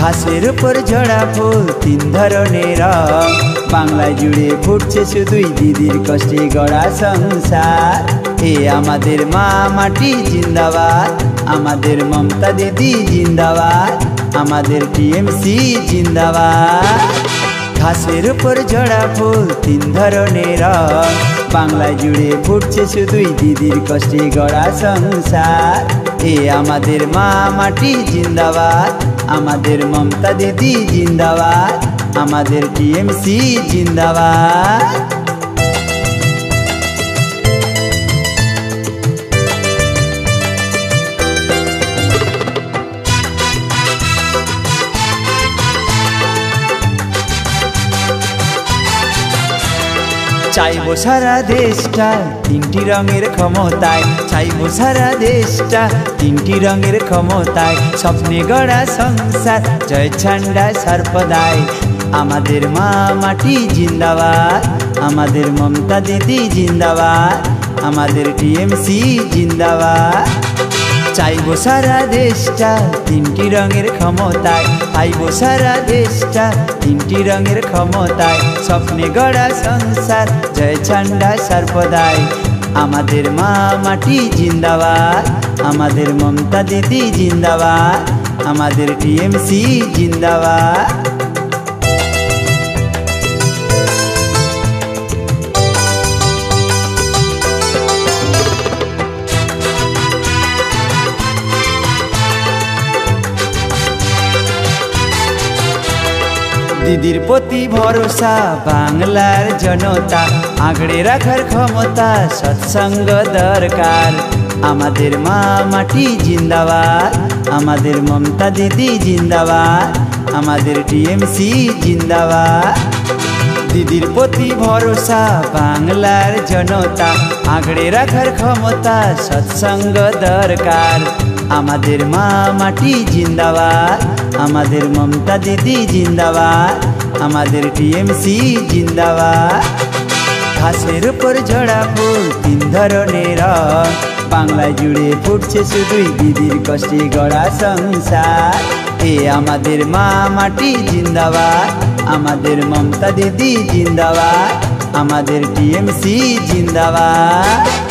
ঘাসের উপর ঝরা ফুল তিন ধরনের রং, বাংলা জুড়ে ফুটছে শুধুই দিদির কষ্টে গড়া সংসার। এ আমাদের মা মাটি জিন্দাবাদ, আমাদের মমতা দিদি জিন্দাবাদ, আমাদের টিএমসি জিন্দাবাদ। ঘাসের উপর ঝরা ফুল তিন ধরনের রং, বাংলা জুড়ে ফুটছে শুধুই দিদির কষ্টে গড়া সংসার। এ আমাদের মা মাটি জিন্দাবাদ, আমাদের মমতা দিদি জিন্দাবাদ, আমাদের টিএমসি জিন্দাবাদ। চাইবো সারা দেশটা তিনটি রঙের ক্ষমতায়, চাইবো সারা দেশটা তিনটি রঙের ক্ষমতায়, স্বপ্নে গড়া সংসার জয় ঝান্ডা সর্বদাই। আমাদের মা মাটি জিন্দাবাদ, আমাদের মমতা দিদি জিন্দাবাদ, আমাদের টিএমসি জিন্দাবাদ। চাইবো সারা দেশটা তিনটি রঙের ক্ষমতায়, পাইবো সারা দেশটা তিনটি রঙের ক্ষমতায়, স্বপ্নে গড়া সংসার জয় ঝান্ডা সর্বদাই। আমাদের মা মাটি জিন্দাবাদ, আমাদের মমতা দিদি জিন্দাবাদ, আমাদের টিএমসি জিন্দাবাদ। দিদির প্রতি ভরসা বাংলার জনতা, আগড়ে রাখার ক্ষমতা সৎসঙ্গ দরকার। আমাদের মা মাটি জিন্দাবাদ, আমাদের মমতা দিদি জিন্দাবাদ, আমাদের টিএমসি জিন্দাবাদ। দিদির প্রতি ভরসা বাংলার জনতা, আগড়ে রাখার ক্ষমতা সৎসঙ্গ দরকার। আমাদের মা মাটি জিন্দাবাদ, আমাদের মমতা দিদি জিন্দাবাদ, আমাদের টিএমসি জিন্দাবাদ। ঘাসের উপর ঝরা ফুল তিন ধরনের রং, বাংলা জুড়ে ফুটছে শুধুই দিদির কষ্টে গড়া সংসার। এ আমাদের মা মাটি জিন্দাবাদ, আমাদের মমতা দিদি জিন্দাবাদ, আমাদের টিএমসি জিন্দাবাদ।